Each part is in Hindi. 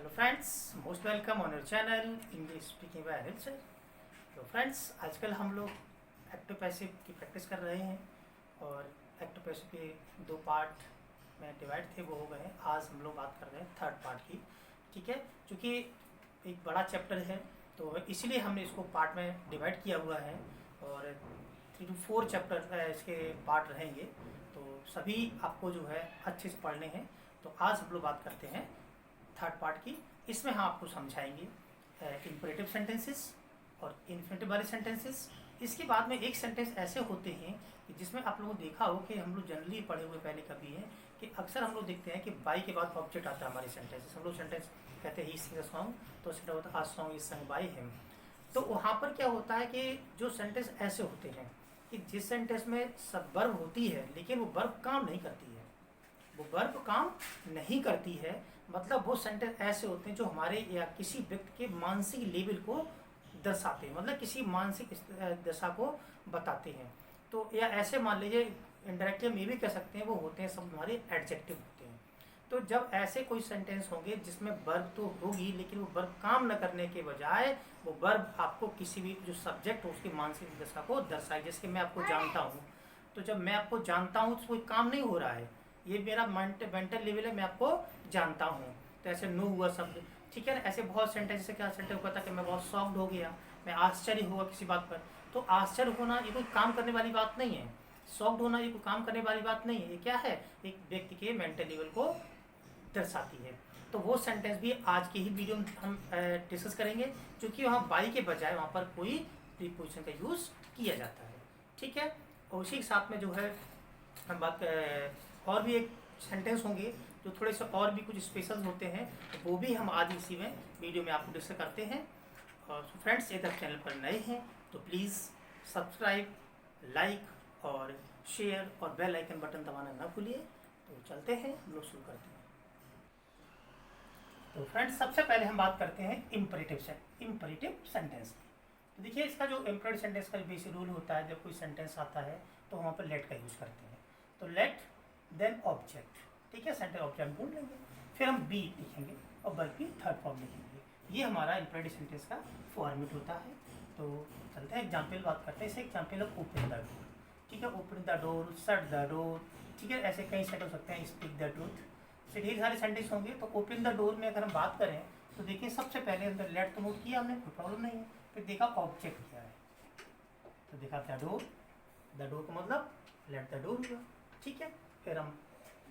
Hello friends, most welcome on your channel English speaking by Anil sir. तो फ्रेंड्स, आजकल हम लोग एक्टिव पैसिव की प्रैक्टिस कर रहे हैं और एक्टिव पैसिव के दो पार्ट में डिवाइड थे, वो हो गए हैं। आज हम लोग बात कर रहे हैं थर्ड पार्ट की। ठीक है, क्योंकि एक बड़ा चैप्टर है तो इसीलिए हमने इसको पार्ट में डिवाइड किया हुआ है और 3 to 4 चैप्टर इसके पार्ट रहेंगे, तो सभी आपको जो है अच्छे से पढ़ने हैं। तो आज हम लोग बात करते हैं थर्ड पार्ट की। इसमें हम आपको समझाएंगे इंपरेटिव सेंटेंसेस और इन्फिनेटिव वाले सेंटेंसेस। इसके बाद में एक सेंटेंस ऐसे होते हैं कि जिसमें आप लोगों ने देखा हो कि हम लोग जनरली पढ़े हुए पहले कभी हैं कि अक्सर हम लोग देखते हैं कि बाई के बाद ऑब्जेक्ट आता है हमारे सेंटेंसेस। हम लोग सेंटेंस कहते हैं ही सिंग अ सॉन्ग, तो सेंटेंस होता है आ सॉन्ग इज संग बाय हिम। तो वहाँ पर क्या होता है कि जो सेंटेंस ऐसे होते हैं कि जिस सेंटेंस में सब वर्ब होती है लेकिन वो वर्ब काम नहीं करती है, वो वर्ब काम नहीं करती है, मतलब वो सेंटेंस ऐसे होते हैं जो हमारे या किसी व्यक्ति के मानसिक लेवल को दर्शाते हैं, मतलब किसी मानसिक दशा को बताते हैं। तो या ऐसे मान लीजिए इनडायरेक्टली हम ये भी कह सकते हैं वो होते हैं सब हमारे एडजेक्टिव होते हैं। तो जब ऐसे कोई सेंटेंस होंगे जिसमें वर्ब तो होगी लेकिन वो वर्ब काम न करने के बजाय वो वर्ब आपको किसी भी जो सब्जेक्ट हो उसकी मानसिक दशा को दर्शाए। जैसे कि मैं आपको जानता हूँ, तो जब मैं आपको जानता हूँ तो कोई काम नहीं हो रहा है, ये मेरा मेंटल लेवल है, मैं आपको जानता हूँ। तो ऐसे नो हुआ शब्द, ठीक है ना। ऐसे बहुत सेंटेंस, क्या सेंटेंस होता है कि मैं बहुत शॉक्ड हो गया, मैं आश्चर्य हुआ किसी बात पर। तो आश्चर्य होना ये कोई काम करने वाली बात नहीं है, शॉक्ड होना ये कोई काम करने वाली बात नहीं है। ये क्या है, एक व्यक्ति के मेंटल लेवल को दर्शाती है। तो वो सेंटेंस भी आज की ही वीडियो में हम डिस्कस करेंगे, क्योंकि वहाँ बाई के बजाय वहाँ पर कोई प्रीपोजिशन का यूज़ किया जाता है। ठीक है, और उसी के साथ में जो है हम बात और भी एक सेंटेंस होंगे जो थोड़े से और भी कुछ स्पेशल होते हैं, तो वो भी हम आज इसी में वीडियो में आपको डिस्कस करते हैं। और फ्रेंड्स, यदि चैनल पर नए हैं तो प्लीज़ सब्सक्राइब, लाइक और शेयर और बेल आइकन बटन दबाना ना भूलिए। तो चलते हैं, हम लोग शुरू करते हैं। तो फ्रेंड्स, सबसे पहले हम बात करते हैं इम्परेटिव सेंटेंस की। तो देखिए, इसका जो इम्परेटिव सेंटेंस का बेसिक रूल होता है, जब कोई सेंटेंस आता है तो वहाँ पर लेट का यूज़ करते हैं। तो लेट देन ऑब्जेक्ट, ठीक है, सेंटेंस ऑब्जेक्ट ढूंढ लेंगे, फिर हम बी लिखेंगे और वर्ब की थर्ड फॉर्म लिखेंगे। ये हमारा इम्परेटिव सेंटेंस का फॉर्मेट होता है। तो चलते हैं एग्जाम्पल बात करते हैं। इसे example of open the door, ठीक है, open the door, shut the door, ठीक है, ऐसे कई सेट हो सकते हैं। स्पीक द ट्रूथ, से ढेर सारे सेंटेंस होंगे। तो ओपन द डोर में अगर हम बात करें तो देखिए, सबसे पहले अंदर लेट तो नोट किया हमने, कोई प्रॉब्लम नहीं है। फिर देखा ऑब्जेक्ट क्या है, तो देखा द डोर का मतलब लेट द डोर हुआ, ठीक है। फिर हम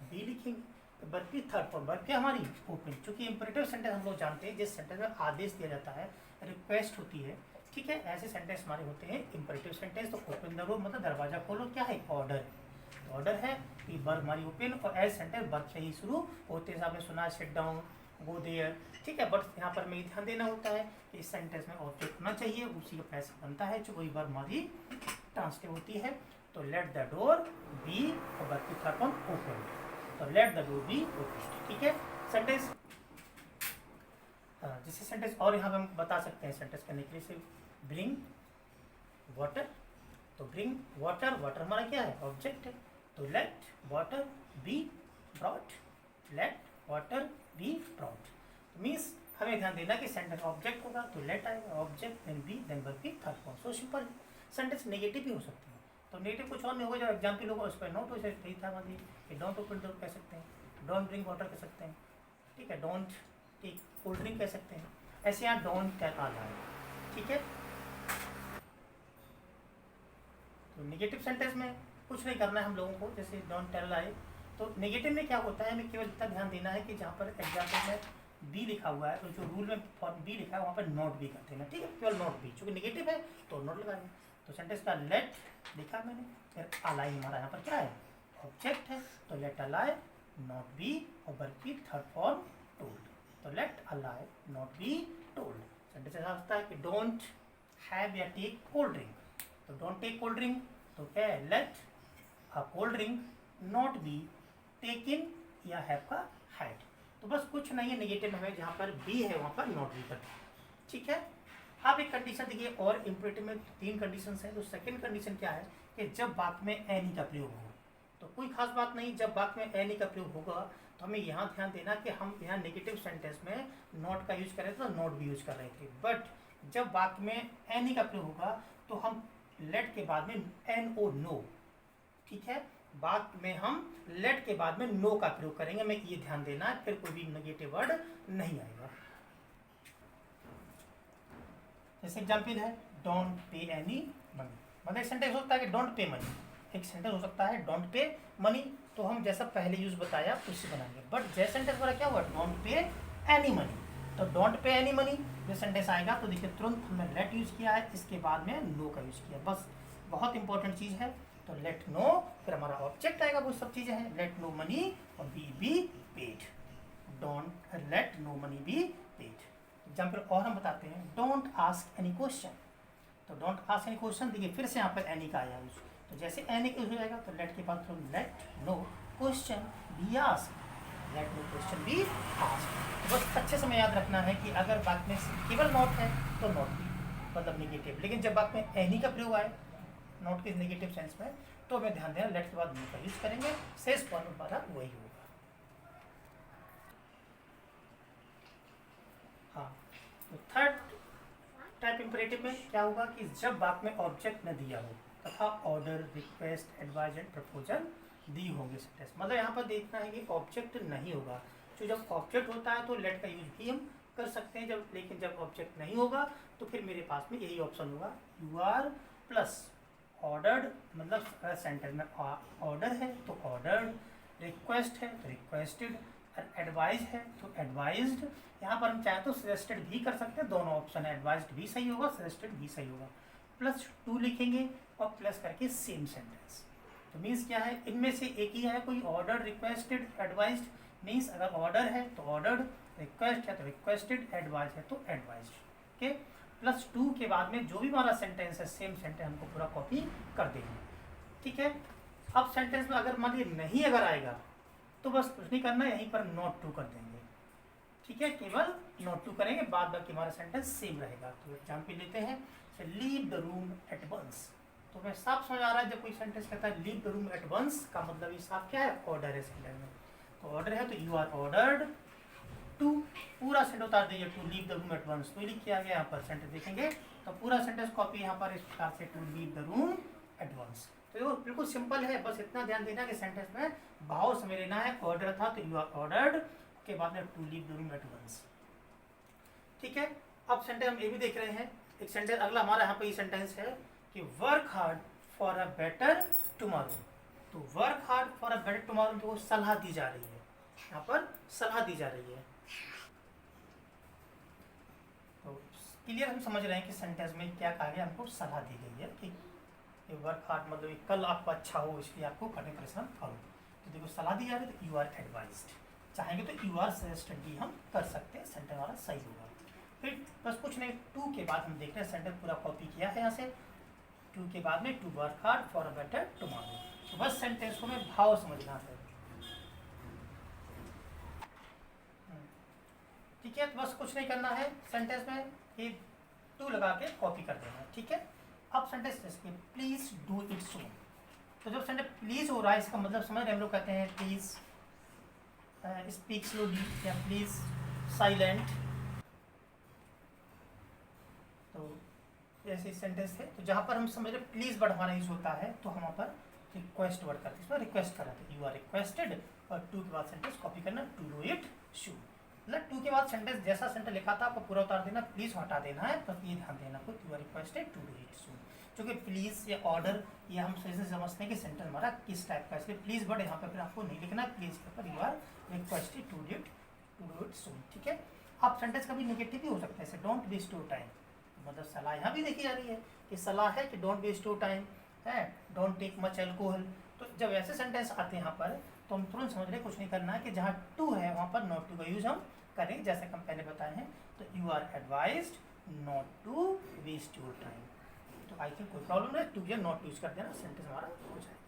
बी लिखेंगे, तो वर्ब की थर्ड फॉर्म, वर्ब क्या हमारी ओपन। चूंकि इंपरेटिव सेंटेंस हम लोग जानते हैं जिस सेंटेंस में आदेश दिया जाता है, रिक्वेस्ट होती है, ठीक है, ऐसे सेंटेंस हमारे होते हैं इंपरेटिव सेंटेंस। तो ओपन द डोर मतलब दरवाजा खोलो, क्या है, ऑर्डर है। तो ऑर्डर है कि वर्ब हमारी ओपन, और एज सेंटेंस वर्ब से ही शुरू होते हैं। आपने सुना सिट डाउन, गो देयर, ठीक है। बट यहाँ पर में ध्यान देना होता है कि इस सेंटेंस में ऑब्जेक्ट होना चाहिए, उसी का पैसा बनता है, जो वही वर्ब हमारी ट्रांसलेट होती है। तो लेट द डोर बी और वर्ब की थर्ड फॉर्म ओपन, तो let the door be open, ठीक है। सेंटेंस जैसे सेंटेंस और यहाँ पे हम बता सकते हैं सेंटेंस करने के लिए, से ब्रिंग वाटर, तो ब्रिंग वाटर, वाटर हमारा क्या है, ऑब्जेक्ट है। तो let water be brought, let water be brought, means हमें ध्यान देना कि सेंटेंस ऑब्जेक्ट होगा तो लेट आएगा, object then be then verb की third form. So simple. Sentence negative भी हो सकते हैं, तो नेगेटिव कुछ और नहीं होगा, जब एग्जाम्पल होगा उस पर नॉट हो सकता ही था, मतलब डोंट ओपन डोर कह सकते हैं, डोंट ड्रिंक वाटर कह सकते हैं, ठीक है, डोंट टेक कोल्ड ड्रिंक कह सकते हैं। ऐसे यहाँ डोंट टेल आ रहा है, ठीक है। तो नेगेटिव सेंटेंस में कुछ नहीं करना है हम लोगों को, जैसे डोंट टेल आए। तो नेगेटिव में क्या होता है, हमें केवल इतना ध्यान देना है कि जहाँ पर एग्जाम्पल में बी लिखा हुआ है, तो जो रूल में फॉर्म बी लिखा है वहाँ पर नॉट बी करते हैं, ठीक है, केवल नॉट बी, चूँकि नेगेटिव है तो नॉट लगाएंगे। तो सेंटेंस का लेट लिखा मैंने, फिर अलाई हमारा यहाँ पर क्या है, ऑब्जेक्ट है, तो लेट अलाई नॉट बी और वर्ब की थर्ड फॉर्म टोल्ड, तो let a lie not be told. Sentence ऐसा होता है कि डोंट हैव या टेक कोल्ड ड्रिंक, तो डोंट टेक कोल्ड ड्रिंक, तो क्या है, let a cold drink not be taken या हैव का हैड। तो बस कुछ नहीं है नेगेटिव में, जहाँ पर बी है वहाँ पर नॉट बी करते हैं, ठीक है। अब एक कंडीशन देखिए, और इंपरेटिव में 3 कंडीशन है। तो सेकंड कंडीशन क्या है कि जब बात में एनी का प्रयोग हो, तो कोई खास बात नहीं, जब बात में एनी का प्रयोग होगा तो हमें यहाँ ध्यान देना कि हम यहाँ नेगेटिव सेंटेंस में नॉट का यूज कर रहे थे तो नॉट भी यूज कर रहे थे, बट जब वाक्य में एनी का प्रयोग होगा तो हम लेट के बाद में एन ओ नो, ठीक है, वाक्य में हम लेट के बाद में नो का प्रयोग करेंगे, हमें ये ध्यान देना है, फिर कोई भी नेगेटिव वर्ड नहीं आएगा। जैसे एग्जाम्पल है डोंट पे एनी मनी, मतलब एक सेंटेंस हो सकता है कि डोंट पे मनी, एक सेंटेंस हो सकता है डोंट पे मनी, तो हम जैसा पहले यूज बताया उससे बनाएंगे, बट जैसे सेंटेंस वाला क्या हुआ डोंट पे एनी मनी, तो डोंट पे एनी मनी जो सेंटेंस आएगा तो देखिए तुरंत हमने लेट यूज किया है, इसके बाद में नो का यूज किया, बस बहुत इंपॉर्टेंट चीज है। तो लेट नो, फिर हमारा ऑब्जेक्ट आएगा, वो सब चीजें हैं, लेट नो मनी और be paid, don't let no money be paid. Example और हम बताते हैं, डोंट आस्क एनी क्वेश्चन, तो डोंट आस्क एनी क्वेश्चन, देखिए फिर से यहाँ पर एनी का आया यूज, तो जैसे एनी का यूज हो जाएगा तो लेट के बाद let no question be ask, let no question be ask. बस अच्छे से हमें याद रखना है कि अगर बात में केवल नॉट है तो नॉट भी मतलब निगेटिव, लेकिन जब बात में एनी का प्रयोग आए नॉट के नेगेटिव सेंस में तो हमें ध्यान देना लेट के बाद नो का यूज करेंगे, शेष फॉर्म हमारा वही होगा। हाँ, तो थर्ड टाइप इंपरेटिव में क्या होगा कि जब बात में ऑब्जेक्ट न दिया हो तथा order, request, advise and proposal दी होंगे सेंटेंस, मतलब यहाँ पर देखना है कि ऑब्जेक्ट नहीं होगा, तो जब ऑब्जेक्ट होता है तो लेट का यूज भी हम कर सकते हैं, जब लेकिन जब ऑब्जेक्ट नहीं होगा तो फिर मेरे पास में यही ऑप्शन होगा, यू आर प्लस ऑर्डर्ड, मतलब सेंटेंस में ऑर्डर है तो ऑर्डर्ड, रिक्वेस्ट है तो रिक्वेस्टेड, एडवाइज है तो एडवाइज्ड, यहाँ पर हम चाहें तो सजेस्टेड भी कर सकते हैं, दोनों ऑप्शन है, एडवाइज्ड भी सही होगा, सजेस्टेड भी सही होगा, प्लस टू लिखेंगे और प्लस करके सेम सेंटेंस, तो मीन्स क्या है, इनमें से एक ही है कोई, ऑर्डर, रिक्वेस्टेड, एडवाइज्ड, मीन्स अगर ऑर्डर है तो ऑर्डर्ड, रिक्वेस्ट है तो रिक्वेस्टेड, एडवाइज है तो एडवाइज्ड, ओके, प्लस टू के बाद में जो भी हमारा सेंटेंस है सेम सेंटेंस हमको पूरा कॉपी कर देंगे, ठीक है। अब सेंटेंस में अगर मान लीजिए नहीं अगर आएगा तो बस कुछ नहीं करना, यहीं पर नॉट टू कर देंगे, ठीक है, केवल नॉट टू करेंगे, बाद बाकी हमारा सेंटेंस सेम रहेगा। तो एग्जाम्पल लेते हैं, leave the room at once, तो मैं साफ समझ आ रहा है जब कोई सेंटेंस कहता है leave the room at once का मतलब ये साफ क्या है, ऑर्डर है सेंटेंस में, तो ऑर्डर है तो यू आर ऑर्डर्ड टू, पूरा सेंटेंस उतार दीजिए, to leave the room at once, तो लिख किया गया यहाँ पर सेंटेंस देखेंगे तो पूरा सेंटेंस कॉपी यहाँ पर इस प्रकार से, to leave the room at once, तो ये बिल्कुल सिंपल है, बस इतना ध्यान देना कि सेंटेंस में भाव समझ लेना है, ऑर्डर था तो यू आर ऑर्डर्ड के बाद में to leave the room at once, ठीक है। अब सेंटेंस हम ये भी देख रहे हैं, एक सेंटेंस अगला हमारा यहाँ पे ये सेंटेंस है कि work hard for a better tomorrow, तो work hard for a better tomorrow तो सलाह दी जा रही है, यहाँ पर सलाह दी जा रही है, तो क्लियर हम समझ रहे हैं कि सेंटेंस में क्या कहा गया, हमको सलाह दी गई है कि ये वर्क हार्ड मतलब कल आपका अच्छा हो इसलिए आपको कठिन परिश्रम करो, तो देखो सलाह दी जा रही है तो यू आर एडवाइज्ड, चाहेंगे तो यू आर सजेस्टेड भी हम कर सकते हैं, सेंटेंस हमारा सही होगा। फिर बस कुछ नहीं, टू के बाद हम देख रहे हैं सेंटेंस पूरा कॉपी किया है यहाँ से, टू के बाद में to work hard for a better tomorrow, तो बस सेंटेंस को हमें भाव समझना है, ठीक है, तो बस कुछ नहीं करना है सेंटेंस में, ये टू लगा के कॉपी कर देना है, ठीक है। अब सेंटेंस प्लीज डू इट सून, तो जब सेंटेंस प्लीज हो रहा है इसका मतलब समझ रहे हम लोग कहते हैं प्लीज स्पीक स्लोली या प्लीज साइलेंट, तो ऐसे सेंटेंस है, तो जहाँ पर हम समझ रहे प्लीज वर्ड हमारा यूज होता है तो हम वहाँ पर रिक्वेस्ट वर्ड करते हैं, इसमें रिक्वेस्ट कर रहे थे, यू आर रिक्वेस्टेड और टू के बाद सेंटेंस कॉपी करना, टू डू इट शूड, मतलब टू के बाद सेंटेंस जैसा सेंटेंस लिखा था आपको पूरा उतार देना, प्लीज हटा देना है, बस ये ध्यान देना आपको, you are requested to do it soon, क्योंकि प्लीज या ऑर्डर ये हम सही से समझते हैं कि सेंटेंस हमारा किस टाइप का, इसलिए प्लीज वर्ड यहाँ पे फिर आपको नहीं लिखना, प्लीज के ऊपर you are requested to do it soon, ठीक है। अब सेंटेंस कभी नेगेटिव भी हो सकता है, जैसे डोंट वेस्ट योर टाइम, मतलब सलाह यहाँ भी देखी जा रही है कि सलाह है कि डोंट वेस्ट योर टाइम है, डोंट टेक मच अल्कोहल, तो जब ऐसे सेंटेंस आते हैं यहाँ पर तो हम तुरंत समझ रहे कुछ नहीं करना है कि जहाँ टू है वहाँ पर नॉट टू का यूज हम करें, जैसे हम पहले बताए हैं, तो you are advised not to waste your time, तो आई थिंक कोई प्रॉब्लम नहीं, टू या नॉट यूज कर देना, सेंटेंस हमारा हो जाएगा।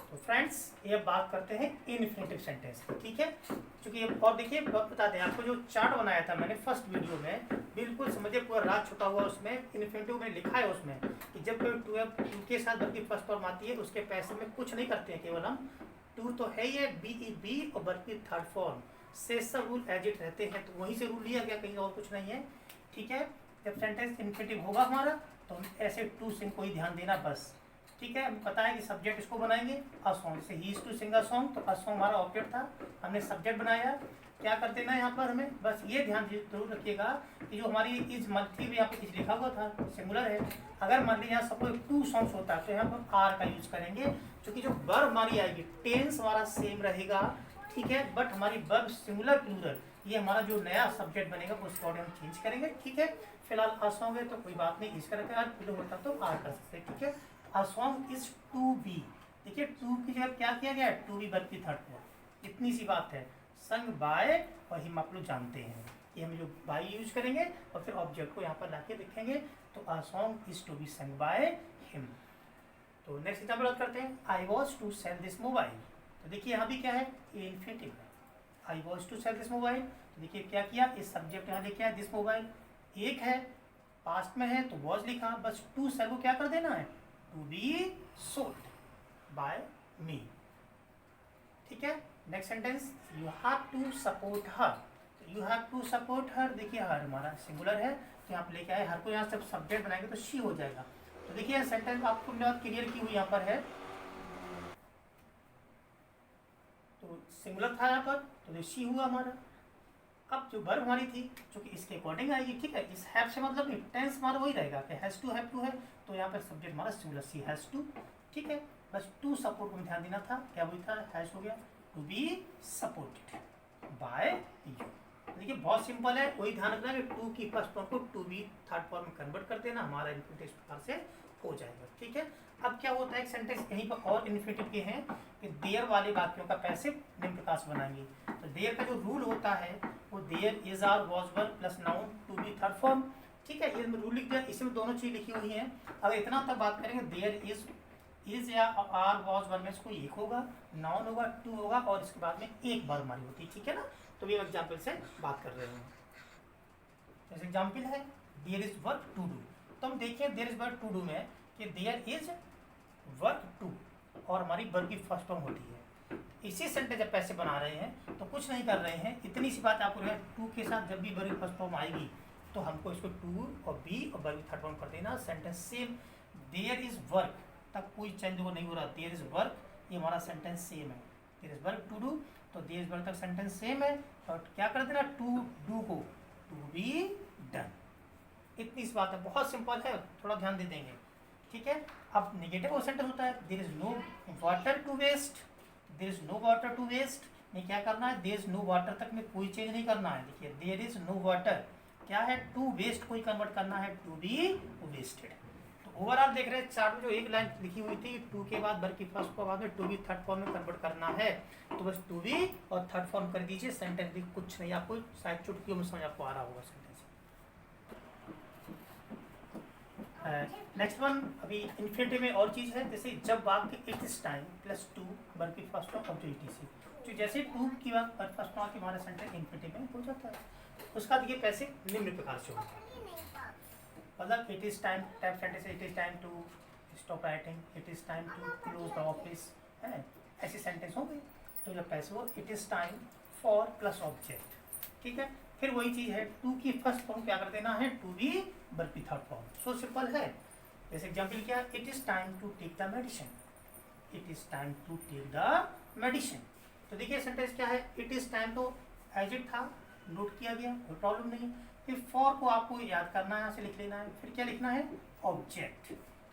तो फ्रेंड्स ये बात करते हैं इनफिनिटिव सेंटेंस की, ठीक है, क्योंकि ये और देखिए बता दें आपको, जो चार्ट बनाया था मैंने फर्स्ट वीडियो में, बिल्कुल समझिए पूरा रात छुटा हुआ, उसमें इनफिनिटिव में लिखा है उसमें कि जब कोई टू के साथ बल्कि फर्स्ट फॉर्म आती है उसके पैसे में कुछ नहीं करते हैं, केवल हम टू तो है ये बी और वर्ब की थर्ड फॉर्म से सब रूल एज इट रहते हैं, तो वहीं से रूल लिया गया, कहीं और कुछ नहीं है। ठीक है, जब सेंटेंस इन्फिनेटिव होगा हमारा तो हम ऐसे टू सिंग को ही ध्यान देना बस। ठीक है, हमें पता है कि सब्जेक्ट इसको बनाएंगे अ सॉन्ग, जैसे he is to sing a song, तो अ सॉन्ग हमारा ऑब्जेक्ट था, हमने सब्जेक्ट बनाया। क्या कर देना है यहाँ पर हमें, बस ये ध्यान जरूर रखिएगा कि जो हमारी इज थी यहाँ पे इज लिखा हुआ था, सिंगुलर है। अगर मान लीजिए यहाँ सपोज टू सॉन्ग्स होता है तो यहाँ पर आर का यूज करेंगे, क्योंकि जो वर्ब हमारी आएगी टेंस हमारा सेम रहेगा। ठीक है, बट हमारी वर्ब सिंगुलर प्लूरल, ये हमारा जो नया सब्जेक्ट बनेगा उसको हम चेंज करेंगे। ठीक है, फिलहाल अ सॉन्ग है तो कोई बात नहीं, इसका रहता है, प्लूरल होता तो आर कर सकते। ठीक है, a song is to be, देखिए टू की जगह क्या किया गया है, टू बी वर्ब की थर्ड फॉर्म, इतनी सी बात है। संग बाय और हिम आप लोग जानते हैं कि हम जो बाय यूज करेंगे और फिर ऑब्जेक्ट को यहाँ पर लाके लिखेंगे, तो a song is to be sung by him. तो नेक्स्ट एग्जाम्पल करते हैं, I was to sell this mobile. तो देखिए यहाँ भी क्या है, इन्फिनेटिव है, I was to sell this mobile. तो देखिए क्या किया, इस सब्जेक्ट यहाँ लिखा है दिस मोबाइल, एक है पास्ट में है तो वॉज लिखा, बस टू सेल को क्या कर देना है, to be sold by me. ठीक है, next sentence, you have to support her. You have to support her, देखिए हर हमारा सिंगुलर है तो यहाँ पे लेके आए, हर को यहाँ से सब्जेक्ट बनाएंगे तो शी हो जाएगा। तो देखिए सेंटेंस आपको क्लियर की हुई यहाँ पर है, तो सिंगुलर था यहाँ पर तो शी हुआ हमारा। अब जो वर्ब हमारी थी जो कि इसके अकॉर्डिंग आएगी, ठीक है, इस हैव से मतलब टेंस हमारा वही रहेगा कि हैज़ टू है, तो यहाँ पर सब्जेक्ट हमारा सिंगुलर सी हैज़ टू। ठीक है, बस टू सपोर्ट को ध्यान देना था, क्या वही था, हैज़ हो गया, to be supported by you. देखिए बहुत सिंपल है, वही ध्यान रखना है कि टू की फर्स्ट फॉर्म को टू बी थर्ड फॉर्म में कन्वर्ट कर देना, हमारा इन्फिनेटिव इस प्रकार से हो जाएगा। ठीक है, अब क्या होता है, एक सेंटेंस यहीं पर और इन्फिनेटिव के हैं कि देयर वाले वाक्यों का पैसिव निम्न प्रकार से बनाएंगे। तो देयर का जो रूल होता है वो there is are was were plus noun to be third form. ठीक है, ये रूल लिख दिया, इसमें दोनों चीज लिखी हुई हैं। अब इतना तक बात करेंगे, देयर इज या आर वॉज वर में से कोई एक होगा, नाउन होगा, टू होगा और इसके बाद में एक वर्ब हमारी होती है। ठीक है ना, तो ये एग्जाम्पल से बात कर रहे हैं। जैसे एग्जाम्पल है there is work to do, तो हम देखिए there is work to do में कि देयर इज वर्क टू और हमारी वर्ब की फर्स्ट फॉर्म होती है। इसी सेंटेंस जब पैसे बना रहे हैं तो कुछ नहीं कर रहे हैं, इतनी सी बात आपको टू के साथ जब भी वर्ब की फर्स्ट फॉर्म आएगी तो हमको इसको टू और बी और वर्ब की थर्ड फॉर्म कर देना, sentence same. There is work तक कोई चेंज वो नहीं हो रहा, देयर इज वर्क ये हमारा सेंटेंस सेम है, there is work to do, तो देयर इज वर्क तक सेंटेंस सेम है, और क्या कर देना, टू डू को टू बी डन। इतनी सी बात है, बहुत सिंपल है, थोड़ा ध्यान दे देंगे। ठीक है, अब नेगेटिव सेंटेंस होता है, there is no water to waste, there is no water to waste, नहीं क्या करना है, देयर इज नो वाटर तक में कोई चेंज नहीं करना है। देखिए देयर इज नो वाटर क्या है, टू वेस्ट कोई कन्वर्ट करना है, टू बी वेस्टेड। तो ओवरऑल देख रहे हैं चार्ट में जो एक लाइन लिखी हुई थी, टू के बाद वर्ब की फर्स्ट को बाद में टू बी थर्ड फॉर्म में कन्वर्ट करना है, तो बस टू बी और थर्ड फॉर्म कर दीजिए, सेंटेंस भी कुछ नहीं, आपको शायद चुटकियों में समझ आपको आ रहा होगा सेंटेंस। नेक्स्ट वन, अभी इन्फिनेटिव में और चीज़ है, जैसे जब वाक्य it is time plus two verb की फर्स्ट फॉर्म और ईटीसी, तो जैसे टू की बात फर्स्ट फॉर्म की हमारा सेंटेंस इन्फिनेटिव में हो जाता है, उसका देखिए कैसे निम्न प्रकार से होता है, मतलब it is time type sentence, it is time to stop writing, it is time to close the office, है ऐसी सेंटेंस हो गई। तो जब पैसे हो it is time for plus object, ठीक है, फिर वही चीज़ है, टू की फर्स्ट फॉर्म क्या कर देना है, टू बी वर्ब की थर्ड फॉर्म, सो सिंपल है। जैसे एग्जाम्पल क्या, it is time to take the medicine, it is time to take the medicine. तो देखिए सेंटेंस क्या है, it is time to as it था, नोट किया गया, कोई प्रॉब्लम नहीं। फिर फॉर को आपको याद करना है, यहाँ से लिख लेना है, फिर क्या लिखना है, object,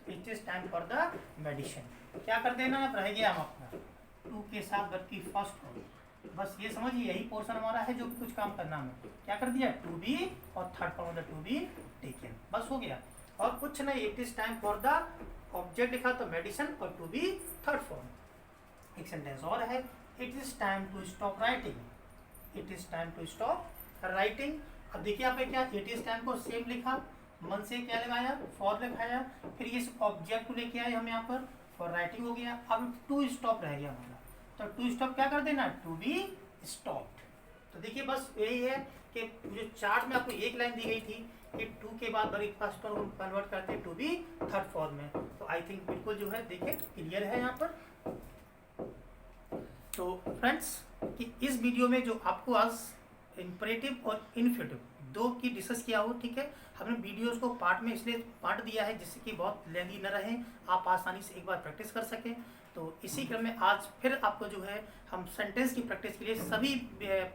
it is time for the medicine, क्या कर देना है, रह गया हम अपना टू के साथ वर्ब की फर्स्ट फॉर्म। बस ये समझिए यही पोर्शन हमारा है जो कुछ काम करना हमें, क्या कर दिया, टू बी और थर्ड फॉर्म मतलब टू बी टेकन, बस हो गया और कुछ नहीं। It is time for the object लिखा तो मेडिसिन और टू बी थर्ड फॉर्म। एक सेंटेंस और है, it is time to stop writing, it is time to stop writing. अब देखिए यहाँ पे क्या, इट इज टाइम को सेम लिखा, मन से क्या लगाया, फॉर लगाया, फिर इस ऑब्जेक्ट को लेके आए हम यहाँ पर, फॉर राइटिंग हो गया। अब टू स्टॉप रह गया हमारा, तो टू स्टॉप क्या कर देना, टू बी स्टॉप्ड। तो देखिए बस यही है कि जो चार्ट में आपको एक लाइन दी गई थी कि टू के बाद वर्ब फर्स्ट फॉर्म कन्वर्ट करते हैं टू बी थर्ड फॉर्म में, तो आई थिंक बिल्कुल जो है देखिए क्लियर है यहाँ पर। तो फ्रेंड्स कि इस वीडियो में जो आपको आज इम्परेटिव और इन्फिनेटिव दो की डिस्कस किया हो, ठीक है। हमने वीडियोस को पार्ट में इसलिए पार्ट दिया है जिससे कि बहुत लेंदी न रहे, आप आसानी से एक बार प्रैक्टिस कर सकें। तो इसी क्रम में आज फिर आपको जो है हम सेंटेंस की प्रैक्टिस के लिए सभी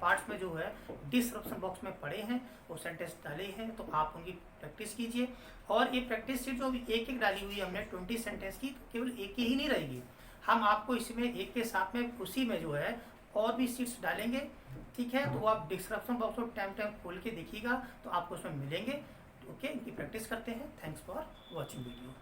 पार्ट्स में जो है डिस्क्रिप्शन बॉक्स में पड़े हैं, वो सेंटेंस डाले हैं, तो आप उनकी प्रैक्टिस कीजिए। और ये प्रैक्टिस शीट जो अभी एक डाली हुई है हमने 20 सेंटेंस की, तो केवल एक ही नहीं रहेगी, हम आपको इसमें एक के साथ में उसी में जो है और भी सीट्स डालेंगे, ठीक है। तो आप डिस्क्रिप्शन बॉक्स को टाइम टाइम खोल के देखिएगा, तो आपको उसमें मिलेंगे। ओके, इनकी प्रैक्टिस करते हैं। Thanks for watching video.